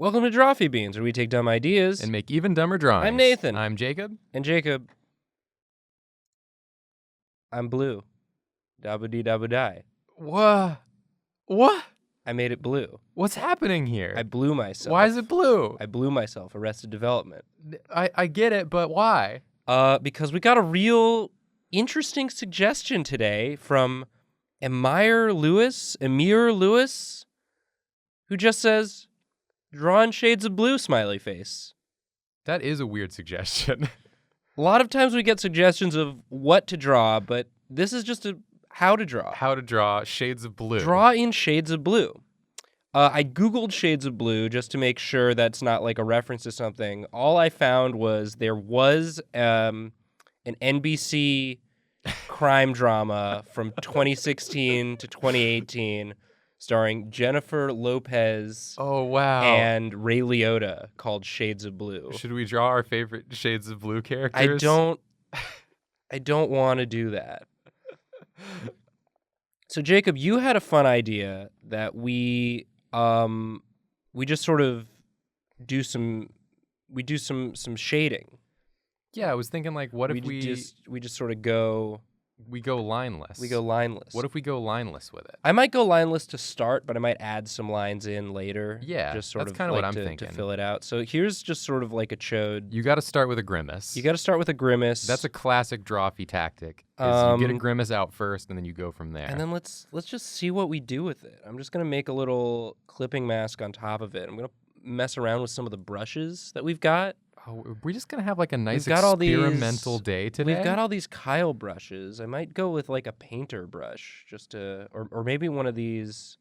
Welcome to Drawfee Beans, where we take dumb ideas and make even dumber drawings. I'm Nathan. I'm Jacob. And Jacob. I'm blue. Dabba-dee-dabba-die. What? I made it blue. What's happening here? I blew myself. Why is it blue? I blew myself. Arrested Development. I get it, but why? Because we got a real interesting suggestion today from Emir Lewis, who just says, draw in shades of blue, smiley face. That is a weird suggestion. A lot of times we get suggestions of what to draw, but this is just how to draw. How to draw shades of blue. Draw in shades of blue. I Googled shades of blue just to make sure that's not like a reference to something. All I found was there was an NBC crime drama from 2016 to 2018 starring Jennifer Lopez Oh, wow. and Ray Liotta called Shades of Blue. Should we draw our favorite shades of blue characters? I don't want to do that. So Jacob, you had a fun idea that we just sort of do some shading. Yeah, I was thinking like what if we just sort of go lineless. We go lineless. What if we go lineless with it? I might go lineless to start, but I might add some lines in later. Yeah, just sort that's of kind of like what I'm to thinking. fill it out. So here's just sort of like a chode. You got to start with a grimace. You got to start with a grimace. That's a classic Drawfee tactic. Is you get a grimace out first, and then you go from there. And then let's just see what we do with it. I'm just gonna make a little clipping mask on top of it. I'm gonna mess around with some of the brushes that we've got. Oh, we're just gonna have like a nice We've got all experimental day today. We've got all these Kyle brushes. I might go with like a painter brush, just to, or maybe one of these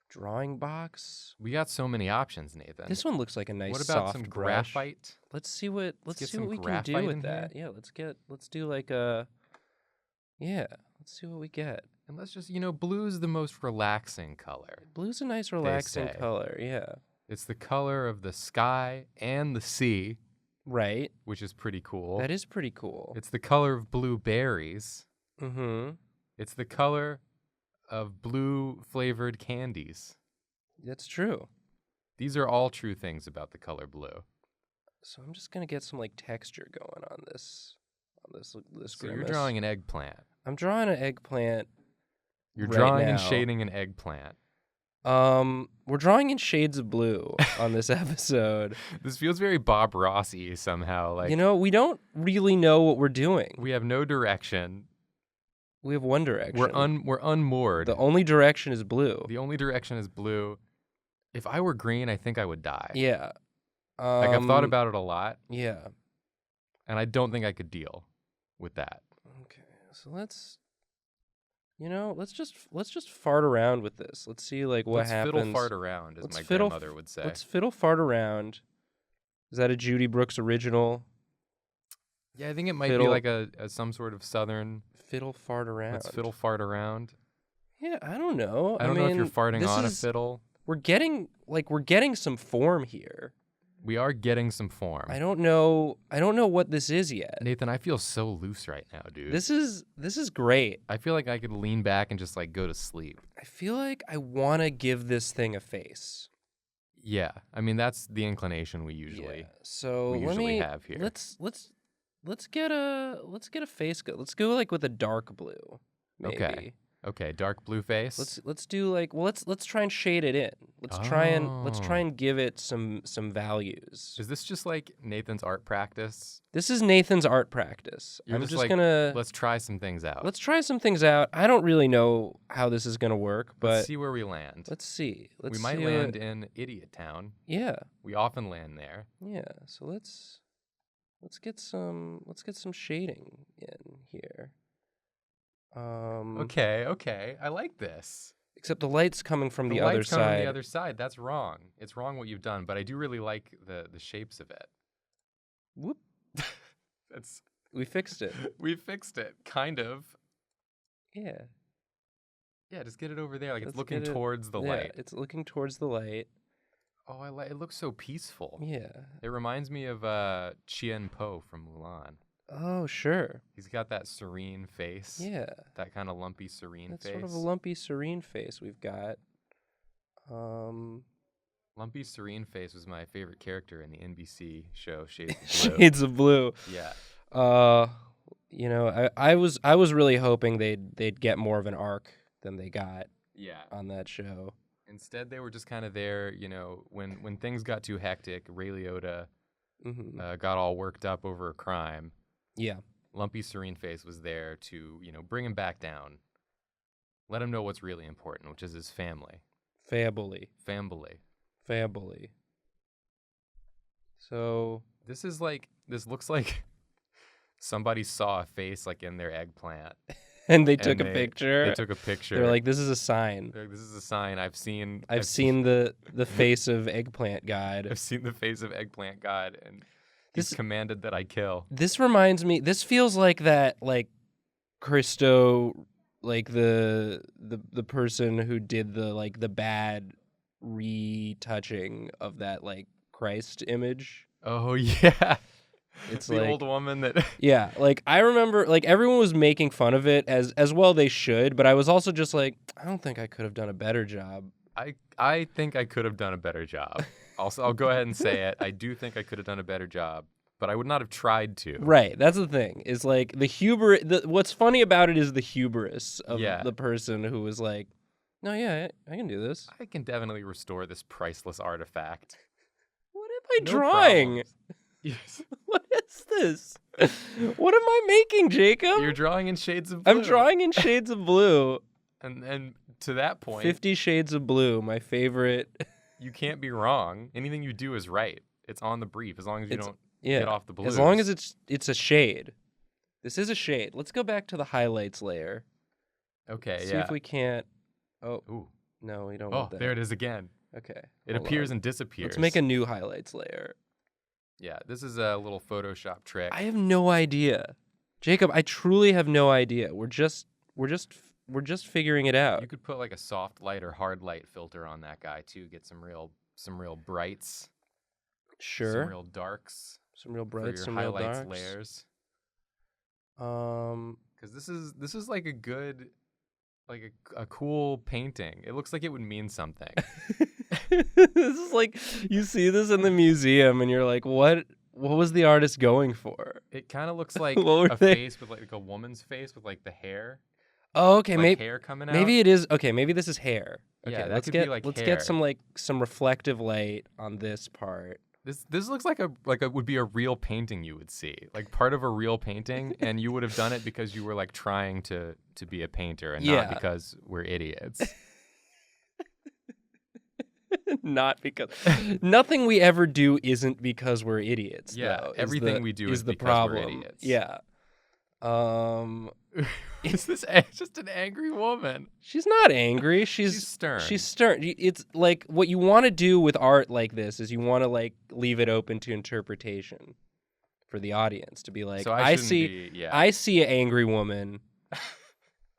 drawing box. We got so many options, Nathan. This one looks like a nice. What about soft some brush. graphite? Let's see what we can graphite do with in that. Yeah, let's do like a. Yeah, let's see what we get. And let's just, blue's the most relaxing color. Blue's a nice relaxing color. Yeah. It's the color of the sky and the sea. Right. Which is pretty cool. That is pretty cool. It's the color of blueberries. Mm-hmm. It's the color of blue-flavored candies. That's true. These are all true things about the color blue. So I'm just gonna get some like texture going on this. So grimace. you're drawing an eggplant. I'm drawing an eggplant. You're right drawing now. and shading an eggplant. We're drawing in shades of blue on this episode. This feels very Bob Ross-y somehow. Like, we don't really know what we're doing. We have no direction. We have one direction. We're unmoored. The only direction is blue. The only direction is blue. If I were green, I think I would die. Yeah. Like I've thought about it a lot. Yeah. And I don't think I could deal with that. Okay. So let's just fart around with this. Let's see what happens. Let's fiddle fart around, as my grandmother would say. Let's fiddle fart around. Is that a Judy Brooks original? Yeah, I think it might be like a some sort of southern fiddle fart around. Let's fiddle fart around. Yeah, I don't know. I don't know if you're farting on a fiddle. We're getting some form here. We are getting some form. I don't know what this is yet. Nathan, I feel so loose right now, dude. This is great. I feel like I could lean back and just like go to sleep. I feel like I want to give this thing a face. Yeah. I mean, that's the inclination we usually have here. Let's get a face go. Let's go like with a dark blue. Maybe. Okay, dark blue face. Let's do like let's try and shade it in. Let's try and give it some values. Is this just like Nathan's art practice? This is Nathan's art practice. I'm just gonna let's try some things out. Let's try some things out. I don't really know how this is gonna work, but let's see where we land. Let's see. We might land in Idiot Town. Yeah. We often land there. Yeah. So let's get some shading in here. Okay. I like this. Except the light's coming from the other side. Coming from the other side. That's wrong. It's wrong what you've done, but I do really like the shapes of it. Whoop. We fixed it. We fixed it, kind of. Yeah. Yeah, just get it over there. Like it's looking towards the light. It's looking towards the light. Oh, it looks so peaceful. Yeah. It reminds me of Chien Po from Mulan. Oh, sure. He's got that serene face. Yeah. That kind of lumpy, serene face. That's sort of a lumpy, serene face we've got. Lumpy Serene Face was my favorite character in the NBC show Shades of Blue. Shades of Blue. Yeah. You know, I was really hoping they'd get more of an arc than they got. Yeah. On that show. Instead, they were just kind of there. You know, when things got too hectic, Ray Liotta got all worked up over a crime. Yeah. Lumpy Serene Face was there to, bring him back down. Let him know what's really important, which is his family. Family. So this looks like somebody saw a face like in their eggplant. And they took a picture. They took a picture. They're like, this is a sign. They're like, this is a sign. I've seen the face of Eggplant God. I've seen the face of Eggplant God, and he's commanded that I kill. This reminds me. This feels like that, like Christo, like the person who did the bad retouching of that like Christ image. Oh yeah. It's the old woman that yeah, like I remember like everyone was making fun of it as well they should, but I was also just like, I don't think I could have done a better job. I think I could have done a better job. Also, I'll go ahead and say it. I do think I could have done a better job, but I would not have tried to. Right, that's the thing. Is like the hubris. What's funny about it is the hubris of the person who was like, no, yeah, I can do this. I can definitely restore this priceless artifact. What am I drawing? Yes. What is this? What am I making, Jacob? You're drawing in Shades of Blue. I'm drawing in Shades of Blue. And to that point, 50 Shades of Blue, my favorite. You can't be wrong. Anything you do is right. It's on the brief as long as you don't get off the blues. As long as it's a shade. This is a shade. Let's go back to the highlights layer. Okay, See if we can't. Oh, ooh. No, we don't want that. Oh, there it is again. Okay. It appears and disappears. Let's make a new highlights layer. Yeah, this is a little Photoshop trick. I have no idea. Jacob, I truly have no idea. We're just figuring it out. You could put like a soft light or hard light filter on that guy too. Get some real brights. Sure. Some real darks. Some real brights, for your some real highlights darks. layers. Because this is like a good, like a cool painting. It looks like it would mean something. This is like you see this in the museum and you're like, what was the artist going for? It kind of looks like a face with like a woman's face with like the hair. Oh, okay, maybe hair coming out. Maybe it is. Okay, maybe this is hair. Okay, yeah, let's get some reflective light on this part. This looks like it would be a real painting you would see, like part of a real painting, and you would have done it because you were like trying to be a painter and not because we're idiots. Not because nothing we ever do isn't because we're idiots. Yeah, though, everything we do is the because problem. We're idiots. Yeah. Is this just an angry woman? She's not angry. She's stern. She's stern. It's like what you want to do with art like this is you want to like leave it open to interpretation for the audience to be like, so I see an angry woman.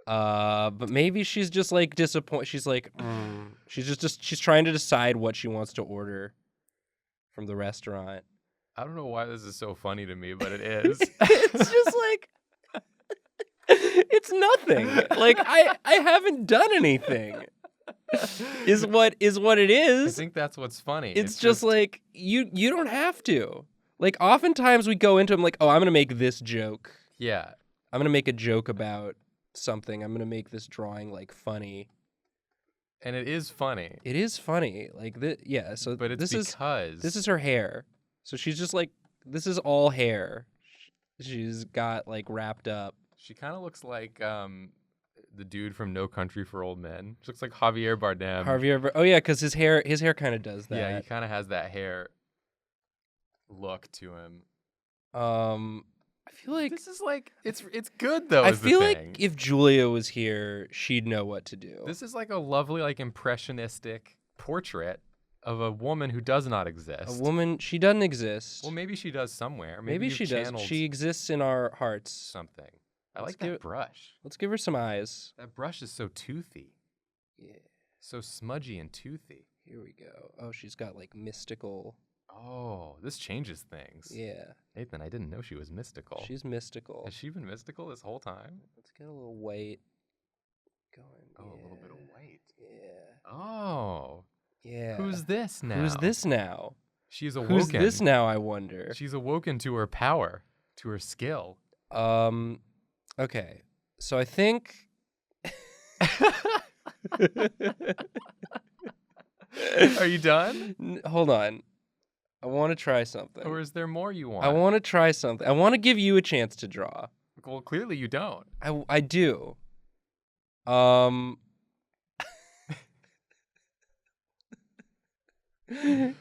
But maybe she's just like disappointed. She's like, she's trying to decide what she wants to order from the restaurant. I don't know why this is so funny to me, but it is. It's just like, it's nothing. Like I haven't done anything. Is what it is. I think that's what's funny. It's just like you don't have to. Like oftentimes we go into them like, oh, I'm gonna make this joke. Yeah. I'm gonna make a joke about something. I'm gonna make this drawing like funny. And it is funny. It is funny. Like yeah. So but it's this is her hair. So she's just like, this is all hair. She's got like wrapped up. She kind of looks like the dude from No Country for Old Men. She looks like Javier Bardem. Oh yeah, because his hair kind of does that. Yeah, he kind of has that hair look to him. I feel like this is like it's good though. I feel like if Julia was here, she'd know what to do. This is like a lovely, like impressionistic portrait of a woman who does not exist. A woman, she doesn't exist. Well, maybe she does somewhere. Maybe she does. She exists in our hearts. Something. I like that brush. Let's give her some eyes. That brush is so toothy. Yeah. So smudgy and toothy. Here we go. Oh, she's got like mystical. Oh, this changes things. Yeah. Nathan, I didn't know she was mystical. She's mystical. Has she been mystical this whole time? Let's get a little white going. Oh, yeah. A little bit of white. Yeah. Oh. Yeah. Who's this now? Who's this now? She's awoken. Who's this now, I wonder? She's awoken to her power, to her skill. Okay. So I think... Are you done? Hold on. I want to try something. Or is there more you want? I want to try something. I want to give you a chance to draw. Well, clearly you don't. I do.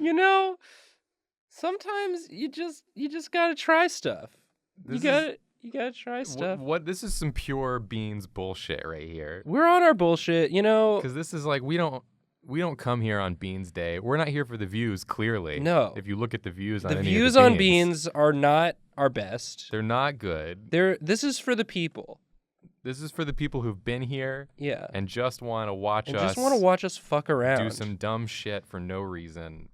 You know, sometimes you just gotta try stuff. You gotta try stuff. What? This is some pure Beans bullshit right here. We're on our bullshit, you know. Because this is like we don't come here on Beans Day. We're not here for the views. Clearly, no. If you look at the views on the any views of the on Beans are not our best. They're not good. This is for the people. This is for the people who've been here. Yeah. And just want to watch us. Just want to watch us fuck around. Do some dumb shit for no reason.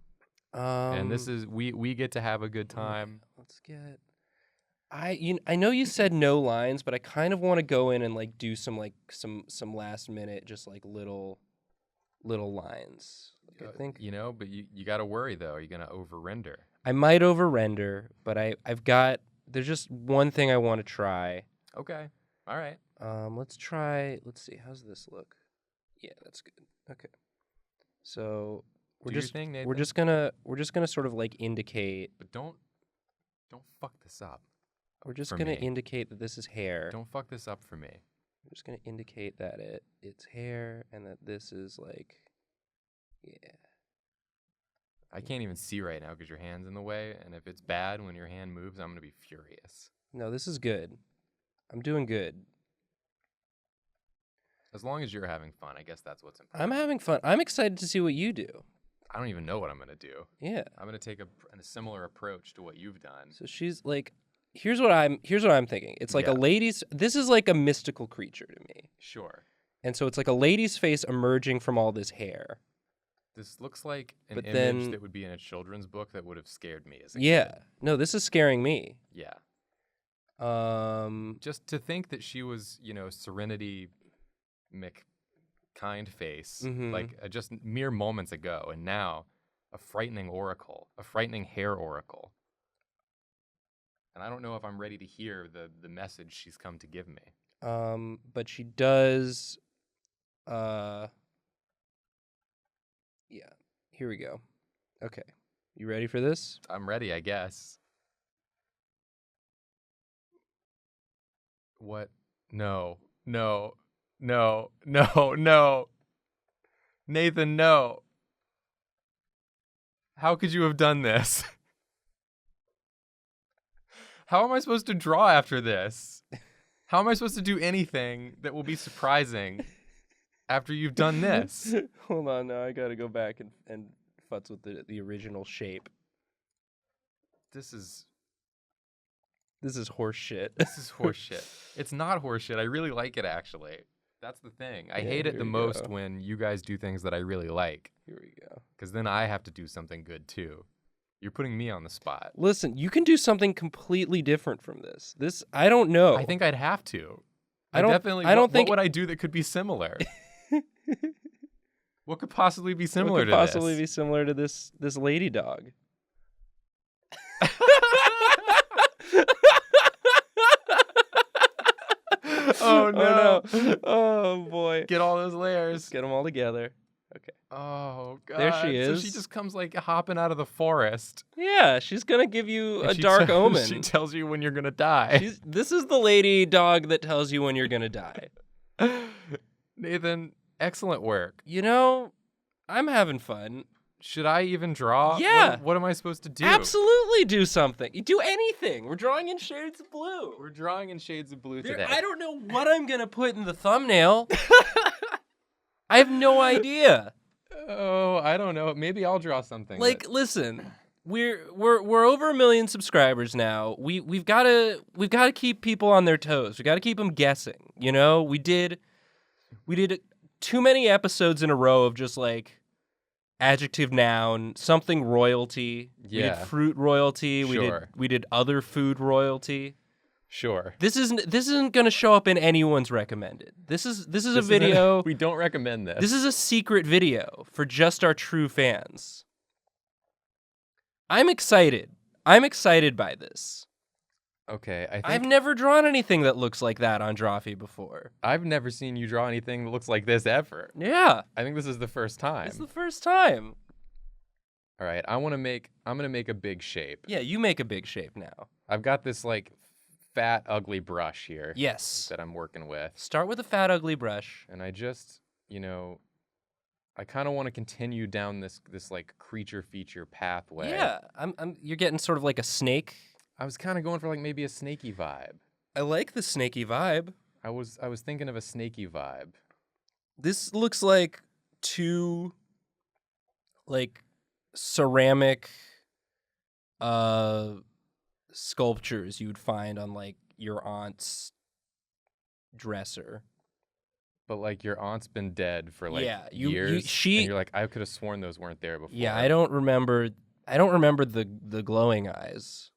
And this is we get to have a good time. Let's get. I know you said no lines, but I kind of want to go in and like do some last minute just like little lines. Like, I think but you got to worry though. Are you gonna over render? I might over render, but there's just one thing I want to try. Okay. All right. Let's see, how's this look? Yeah, that's good. Okay. So we're just gonna sort of like indicate. But don't fuck this up. We're just gonna indicate that this is hair. Don't fuck this up for me. I'm just gonna indicate that it's hair and that this is like, yeah. I can't even see right now because your hand's in the way, and if it's bad when your hand moves, I'm gonna be furious. No, this is good. I'm doing good. As long as you're having fun, I guess that's what's important. I'm having fun. I'm excited to see what you do. I don't even know what I'm gonna do. Yeah. I'm gonna take a similar approach to what you've done. So she's like, here's what I'm thinking. It's like this is like a mystical creature to me. Sure. And so it's like a lady's face emerging from all this hair. This looks like an image that would be in a children's book that would have scared me as a kid. No, this is scaring me. Yeah. Just to think that she was, Serenity McKindface, like just mere moments ago, and now a frightening oracle, a frightening hair oracle. And I don't know if I'm ready to hear the message she's come to give me. But she does. Yeah. Here we go. Okay. You ready for this? I'm ready, I guess. What? No. No. No. No. No. Nathan, no. How could you have done this? How am I supposed to draw after this? How am I supposed to do anything that will be surprising after you've done this? Hold on, now I gotta go back and futz with the original shape. This is horse shit. This is horse shit. It's not horse shit. I really like it, actually. That's the thing. I hate it the most when you guys do things that I really like. Here we go. Because then I have to do something good, too. You're putting me on the spot. Listen, you can do something completely different from this. I don't know. I think I'd have to. What would I do that could be similar? What could possibly be similar to this? What could possibly be similar to this lady dog? Oh, no. Oh, boy. Get all those layers. Let's get them all together. Okay. Oh, God. There she is. So she just comes, like, hopping out of the forest. Yeah, she's going to give you a dark omen. She tells you when you're going to die. This is the lady dog that tells you when you're going to die. Nathan, excellent work. I'm having fun. Should I even draw? Yeah. What am I supposed to do? Absolutely do something. Do anything. We're drawing in shades of blue. We're drawing in shades of blue today. I don't know what I'm going to put in the thumbnail. I have no idea. Oh, I don't know. Maybe I'll draw something. Listen, we're over 1 million subscribers now. We've got to keep people on their toes. We got to keep them guessing. We did too many episodes in a row of just like adjective, noun, something royalty. Yeah. We did fruit royalty. Sure. We did other food royalty. Sure. This isn't going to show up in anyone's recommended. This is a video. We don't recommend this. This is a secret video for just our true fans. I'm excited. I'm excited by this. Okay, I've never drawn anything that looks like that on Drawfee before. I've never seen you draw anything that looks like this ever. Yeah. I think this is the first time. It's the first time. All right, I'm gonna make a big shape. Yeah, you make a big shape now. I've got this like fat, ugly brush here. Yes. That I'm working with. Start with a fat, ugly brush. And I just, I kind of want to continue down this like creature feature pathway. Yeah, you're getting sort of like a snake. I was kind of going for like maybe a snaky vibe. I like the snaky vibe. I was thinking of a snaky vibe. This looks like two like ceramic sculptures you'd find on like your aunt's dresser. But like your aunt's been dead for like years. And you're like, I could have sworn those weren't there before. Yeah, I don't remember the glowing eyes.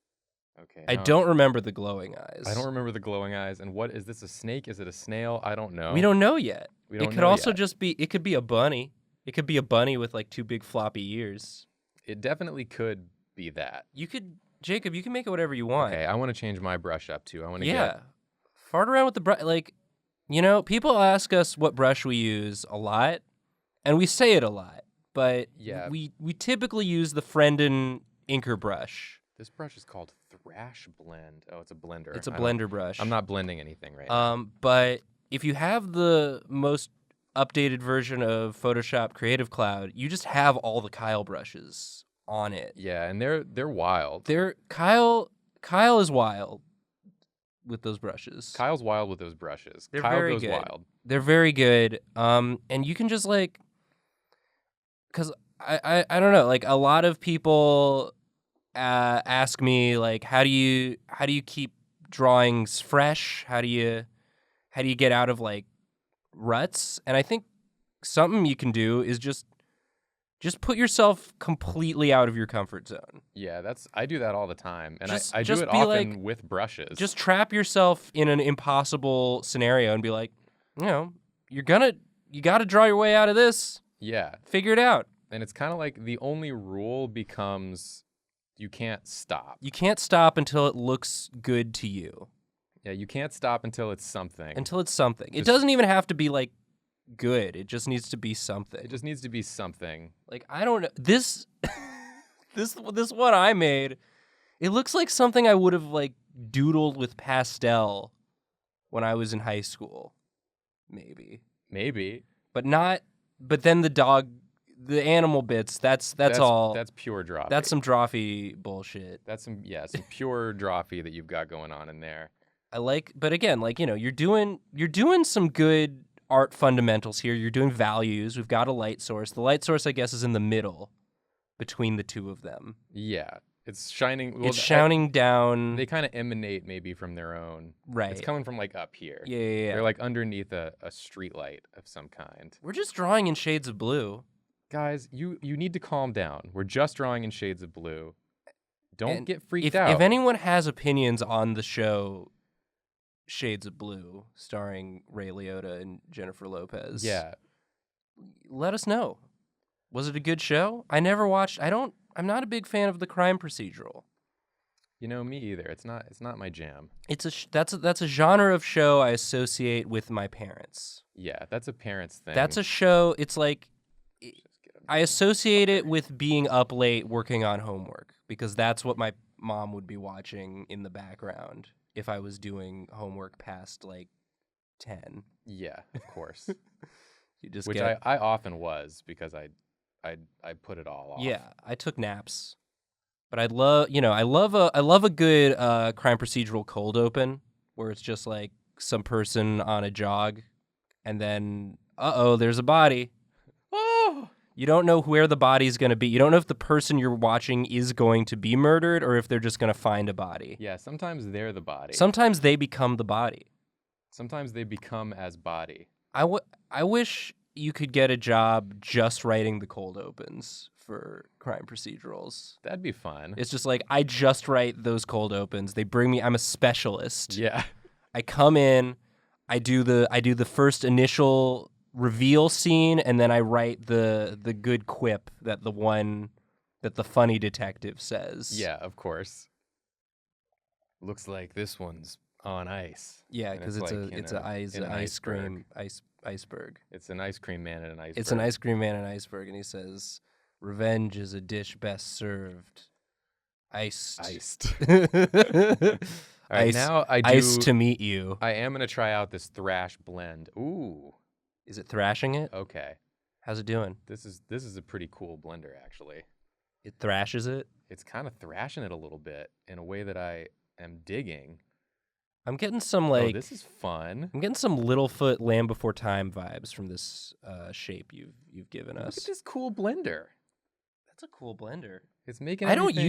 Okay. I don't remember the glowing eyes. I don't remember the glowing eyes. And what is this? A snake? Is it a snail? I don't know. We don't know yet. It could also just be. It could be a bunny. It could be a bunny with like two big floppy ears. It definitely could be that. Jacob, you can make it whatever you want. Okay, I want to change my brush up too. I want to fart around with the brush. Like, people ask us what brush we use a lot, and we say it a lot. But we typically use the Friendon Inker brush. This brush is called Thrash Blend. Oh, it's a blender. It's a blender brush. I'm not blending anything right now. But if you have the most updated version of Photoshop Creative Cloud, you just have all the Kyle brushes on it. Yeah, and they're wild. Kyle is wild with those brushes. Kyle's wild with those brushes. They're Kyle very goes good. wild. They're very good. And you can just like, because I don't know, like a lot of people ask me like, how do you keep drawings fresh? How do you get out of like ruts? And I think something you can do is just put yourself completely out of your comfort zone. Yeah, I do that all the time, and I do just it be often like, with brushes. Just trap yourself in an impossible scenario and be like, you got to draw your way out of this. Yeah, figure it out. And it's kind of like the only rule becomes you can't stop. You can't stop until it looks good to you. Yeah, you can't stop until it's something. It doesn't even have to be like good. It just needs to be something. It just needs to be something. Like, I don't know. This one I made, it looks like something I would have like doodled with pastel when I was in high school. Maybe. But then the animal bits, that's all. That's pure Drawfee. That's some Drawfee bullshit. That's some pure Drawfee that you've got going on in there. But again, like, you're doing some good art fundamentals here. You're doing values. We've got a light source. The light source, I guess, is in the middle between the two of them. Yeah. It's shining. It's shining down. They kind of emanate maybe from their own. Right. It's coming from like up here. Yeah. They're like underneath a street light of some kind. We're just drawing in shades of blue. Guys, you need to calm down. We're just drawing in shades of blue. Don't get freaked out. If anyone has opinions on the show Shades of Blue, starring Ray Liotta and Jennifer Lopez, let us know. Was it a good show? I never watched. I'm not a big fan of the crime procedural. Me either. It's not my jam. That's a genre of show I associate with my parents. Yeah, that's a parents thing. That's a show. It's like I associate it with being up late working on homework because that's what my mom would be watching in the background if I was doing homework past like 10. Yeah, of course. I often was because I put it all off. Yeah, I took naps. But I love a good crime procedural cold open where it's just like some person on a jog and then there's a body. Oh! You don't know where the body's going to be. You don't know if the person you're watching is going to be murdered or if they're just going to find a body. Yeah, sometimes they're the body. Sometimes they become the body. Sometimes they become as body. I wish you could get a job just writing the cold opens for crime procedurals. That'd be fun. It's just like I just write those cold opens. They bring me. I'm a specialist. Yeah. I come in. I do the first initial reveal scene, and then I write the good quip that the funny detective says. Yeah, of course. Looks like this one's on ice. Yeah, And because it's it's like, an ice cream iceberg. It's an ice cream man and an iceberg. It's an ice cream man and iceberg, and he says, "Revenge is a dish best served iced." Iced. All right, now iced to meet you. I am gonna try out this thrash blend. Ooh. Is it thrashing it? Okay. How's it doing? This is a pretty cool blender, actually. It thrashes it. It's kind of thrashing it a little bit in a way that I am digging. I'm getting some Oh, this is fun. I'm getting some Littlefoot Land Before Time vibes from this shape you've given us. Look at this cool blender. That's a cool blender. It's making. I don't everything-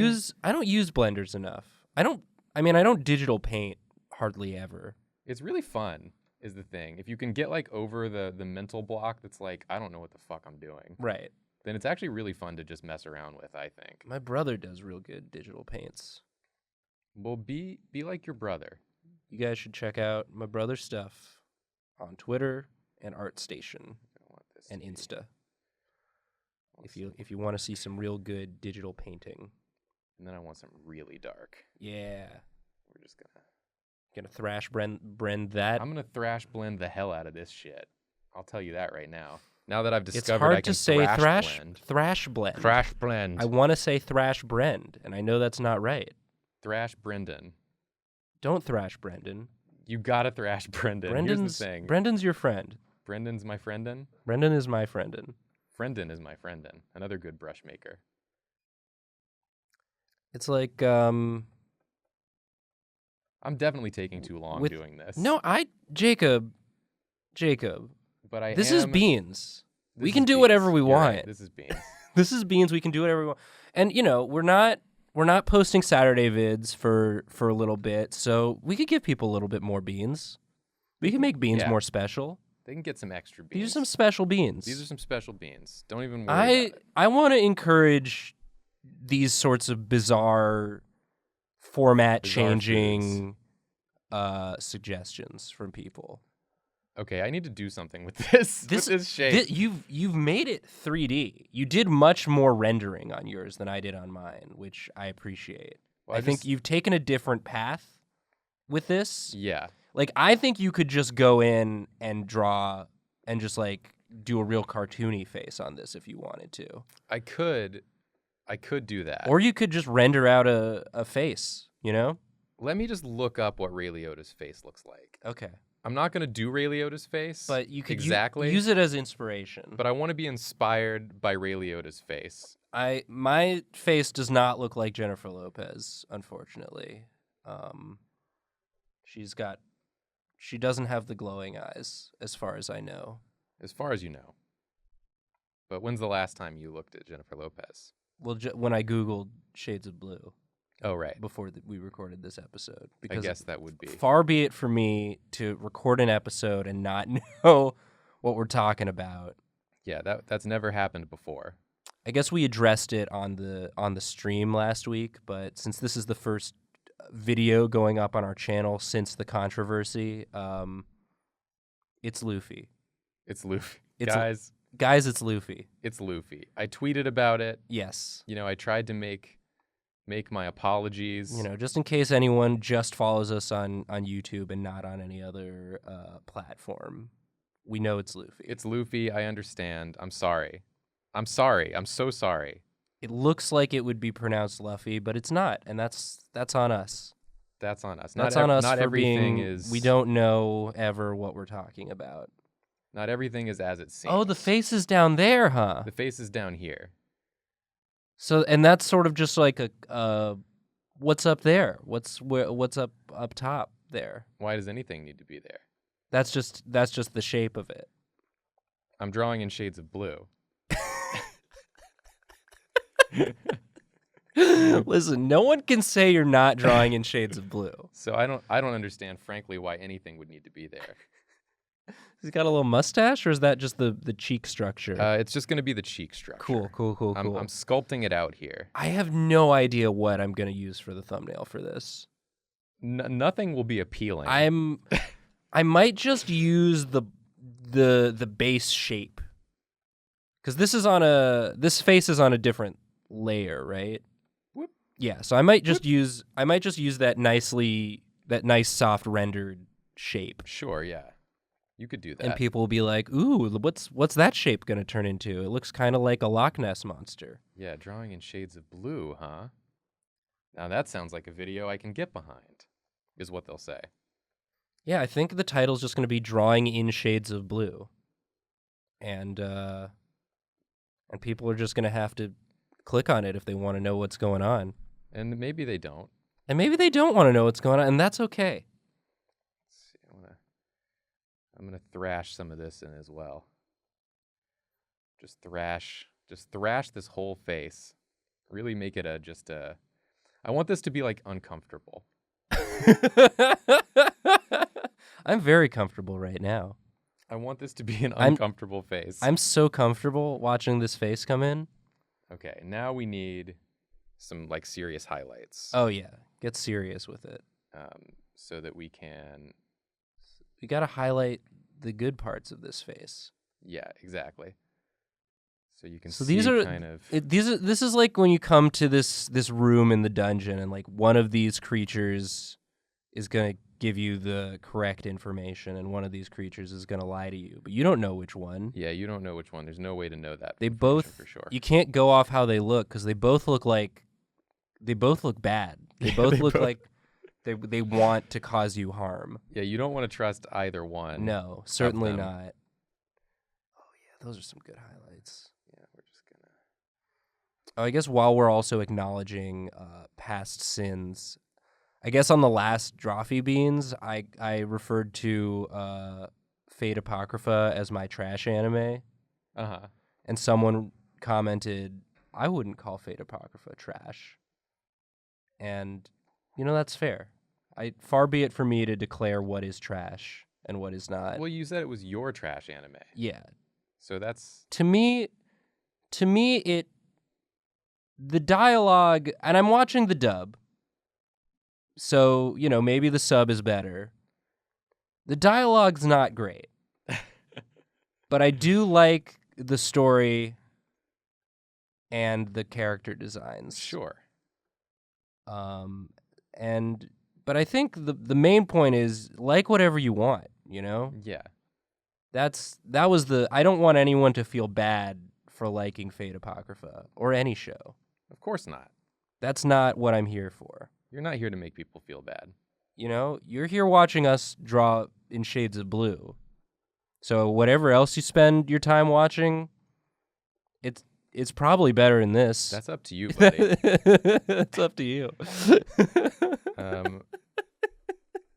use blenders enough. I don't digital paint hardly ever. It's really fun, is the thing. If you can get like over the mental block that's like, I don't know what the fuck I'm doing, Right. then it's actually really fun to just mess around with, I think. My brother does real good digital paints. Well, be like your brother. You guys should check out my brother's stuff on Twitter and ArtStation I want this and to be- Insta. I want If you want to see some real good digital painting. and then I want some really dark. Yeah. We're just Gonna thrash brand that. I'm gonna thrash blend the hell out of this shit. I'll tell you that right now. Now that I've It's discovered hard I can to say thrash blend. thrash blend. Thrash blend. I want to say thrash brand, and I know that's not right. Thrash Brendan. Don't thrash Brendan. You gotta thrash Brendan. Here's the thing. Brendan's your friend. Brendan's my friendin. Brendan is my friendin. Friendin is my friendin. Another good brush maker. It's like I'm definitely taking too long with- doing this. no, Jacob. but I This am, is Beans. this We is can do Beans. whatever we You're right, want. This is Beans. This is Beans. We can do whatever we want. And we're not posting Saturday vids for a little bit, so we could give people a little bit more beans. We can make beans Yeah. more special. They can get some extra beans. These are some special beans. These are some special beans. Don't even worry about it. I want to encourage these sorts of bizarre format changing suggestions from people. Okay, I need to do something with this. With this shape. You've made it 3D. You did much more rendering on yours than I did on mine, which I appreciate. Well, I think you've taken a different path with this. Yeah. Like, I think you could just go in and draw and just like do a real cartoony face on this if you wanted to. I could do that. Or you could just render out a face, Let me just look up what Ray Liotta's face looks like. Okay. I'm not going to do Ray Liotta's face. But you could exactly use it as inspiration. But I want to be inspired by Ray Liotta's face. My face does not look like Jennifer Lopez, unfortunately. She doesn't have the glowing eyes, as far as I know. As far as you know. But when's the last time you looked at Jennifer Lopez? Well, when I Googled Shades of Blue Oh, right. before we recorded this episode. I Because guess that would be. far be it for me to record an episode and not know what we're talking about. Yeah, that's never happened before. I guess we addressed it on the stream last week, but since this is the first video going up on our channel since the controversy, it's Luffy. It's Luffy. Guys, it's Luffy. It's Luffy. I tweeted about it. Yes. I tried to make my apologies. Just in case anyone just follows us on YouTube and not on any other platform, we know it's Luffy. It's Luffy. I understand. I'm sorry. I'm sorry. I'm so sorry. It looks like it would be pronounced Luffy, but it's not, and that's on us. That's on us. That's on us Not for everything being. is. We don't know ever what we're talking about. Not everything is as it seems. Oh, the face is down there, huh? The face is down here. So, and that's sort of just like a what's up there? What's up top there? Why does anything need to be there? That's just the shape of it. I'm drawing in shades of blue. Listen, no one can say you're not drawing in shades of blue. So I don't understand, frankly, why anything would need to be there. He's got a little mustache, or is that just the cheek structure? It's just going to be the cheek structure. Cool. I'm sculpting it out here. I have no idea what I'm gonna use for the thumbnail for this. Nothing will be appealing. I might just use the base shape, because this face is on a different layer, right? Whoop. Yeah, so I might just use that nice soft rendered shape. Sure, yeah. You could do that. And people will be like, "Ooh, what's that shape gonna turn into? It looks kind of like a Loch Ness monster." Yeah, drawing in shades of blue, huh? Now that sounds like a video I can get behind, is what they'll say. Yeah, I think the title's just gonna be "Drawing in Shades of Blue," and people are just gonna have to click on it if they want to know what's going on. And maybe they don't. And maybe they don't want to know what's going on, and that's okay. Let's see, I'm gonna thrash some of this in as well. Just thrash this whole face. Really make it I want this to be like uncomfortable. I'm very comfortable right now. I want this to be an uncomfortable face. I'm so comfortable watching this face come in. Okay, now we need some like serious highlights. Oh yeah, get serious with it. So that we can. We gotta highlight the good parts of this face. Yeah, exactly. So you can so see these are kind of. This is like when you come to this room in the dungeon, and like one of these creatures is gonna give you the correct information, and one of these creatures is gonna lie to you, but you don't know which one. Yeah, you don't know which one. There's no way to know that. They both, for sure. You can't go off how they look, because they both look bad. They both look like they want to cause you harm. Yeah, you don't want to trust either one. No, certainly not. Oh yeah, those are some good highlights. Yeah, we're just gonna. Oh, I guess while we're also acknowledging past sins, I guess on the last Drawfee Beans, I referred to Fate Apocrypha as my trash anime. Uh-huh. And someone commented, I wouldn't call Fate Apocrypha trash. And, that's fair. Far be it for me to declare what is trash and what is not. Well, you said it was your trash anime. Yeah. So that's... To me, the dialogue, and I'm watching the dub, so, maybe the sub is better. The dialogue's not great. But I do like the story and the character designs. Sure. But I think the main point is like whatever you want, Yeah. I don't want anyone to feel bad for liking Fate Apocrypha or any show. Of course not. That's not what I'm here for. You're not here to make people feel bad. You're here watching us draw in shades of blue. So whatever else you spend your time watching, it's probably better than this. That's up to you, buddy. It's up to you. I'm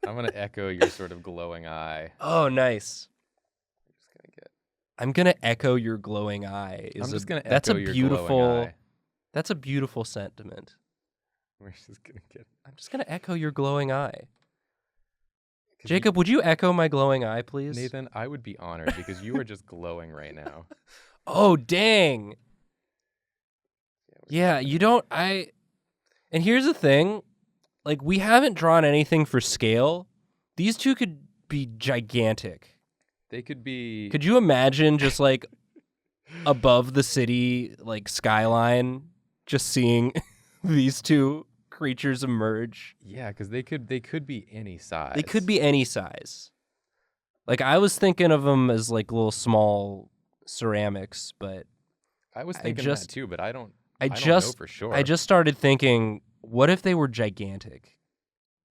going to echo your sort of glowing eye. Oh, nice. I'm going to echo your glowing eye. I'm just going to echo your glowing eye. That's a beautiful sentiment. We're just going to get... I'm just going to echo your glowing eye. Jacob, would you echo my glowing eye, please? Nathan, I would be honored because you are just glowing right now. Oh, dang. Yeah, you don't... And here's the thing. Like, we haven't drawn anything for scale. These two could be gigantic. They could be... Could you imagine just, like, above the city, like, skyline, just seeing these two creatures emerge? Yeah, because they could be any size. They could be any size. Like, I was thinking of them as, like, little small ceramics, but... I was thinking that, too, but I don't know for sure. I just started thinking, what if they were gigantic?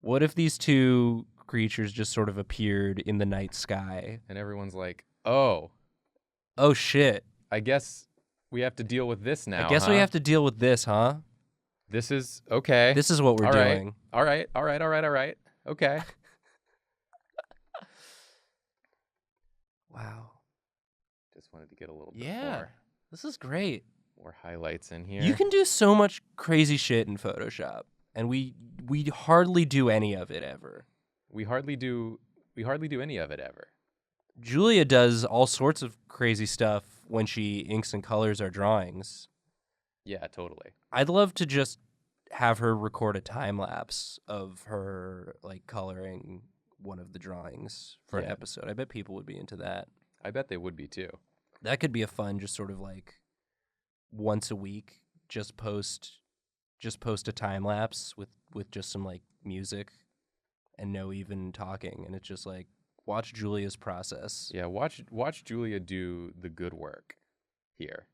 What if these two creatures just sort of appeared in the night sky? And everyone's like, oh, shit. I guess we have to deal with this now, I guess we have to deal with this, huh? This is, okay. This is what we're doing. All right. Okay. Wow. Just wanted to get a little bit more. This is great. More highlights in here. You can do so much crazy shit in Photoshop, and we hardly do any of it ever. We hardly do any of it ever. Julia does all sorts of crazy stuff when she inks and colors our drawings. Yeah, totally. I'd love to just have her record a time lapse of her like coloring one of the drawings for an episode. I bet people would be into that. I bet they would be too. That could be a fun, just sort of like once a week, just post a time lapse with just some like music and no even talking, and it's just like watch Julia's process. Yeah, watch Julia do the good work here.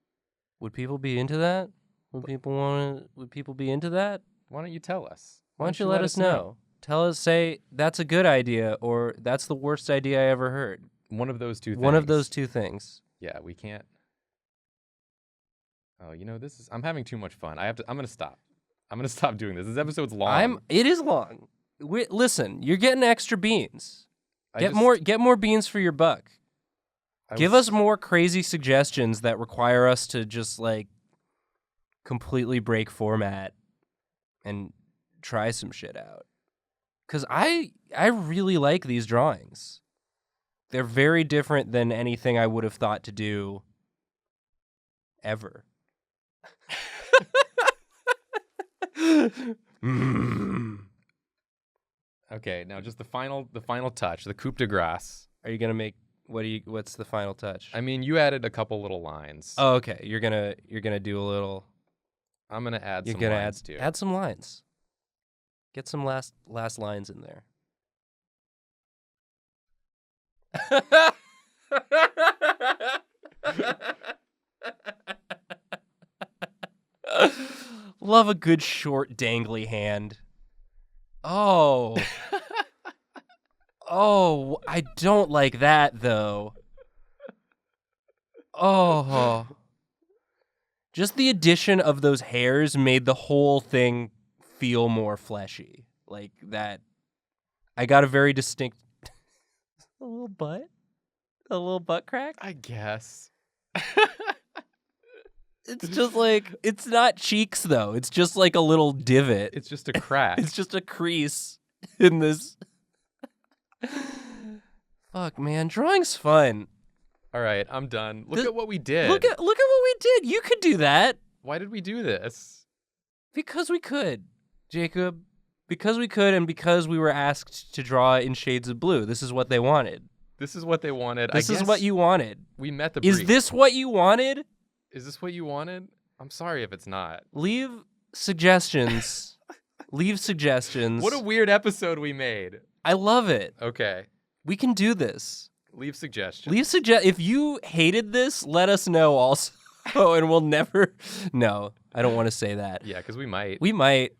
Would people be into that? Would people be into that? Why don't you tell us? Why don't you let us know? Tell us, say that's a good idea or that's the worst idea I ever heard. One of those two things. One of those two things. Yeah, we can't. Oh, I'm having too much fun. I'm going to stop. I'm going to stop doing this. This episode's long. It is long. Listen, you're getting extra beans. Get more beans for your buck. Give us more crazy suggestions that require us to just like completely break format and try some shit out. Cuz I really like these drawings. They're very different than anything I would have thought to do ever. Okay, now just the final touch, the coup de grace. Are you gonna make what's the final touch? I mean, you added a couple little lines. Oh, okay. You're gonna do a little. I'm gonna add You're some gonna lines too. add some lines. Get some last lines in there. Love a good short dangly hand. Oh. Oh, I don't like that though. Oh. Just the addition of those hairs made the whole thing feel more fleshy. Like that. I got a very distinct a little butt? A little butt crack? I guess. It's just like, it's not cheeks though. It's just like a little divot. It's just a crack. It's just a crease in this. Fuck, man. Drawing's fun. All right, I'm done. Look at what we did. Look at what we did. You could do that. Why did we do this? Because we could, Jacob. Because we could, and because we were asked to draw in shades of blue. This is what they wanted. This is what they wanted. This is what you wanted. We met the brief. Is this what you wanted? Is this what you wanted? I'm sorry if it's not. Leave suggestions. Leave suggestions. What a weird episode we made. I love it. Okay. We can do this. Leave suggestions. If you hated this, let us know also. And we'll never. No, I don't want to say that. Yeah, because we might. We might.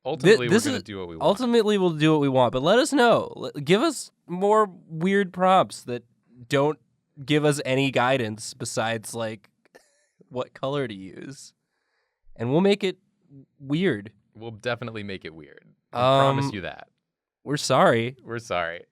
Ultimately, we're going to do what we want. Ultimately, we'll do what we want. But let us know. Give us more weird prompts that don't give us any guidance besides, like, what color to use. And we'll make it weird. We'll definitely make it weird. I promise you that. We're sorry. We're sorry.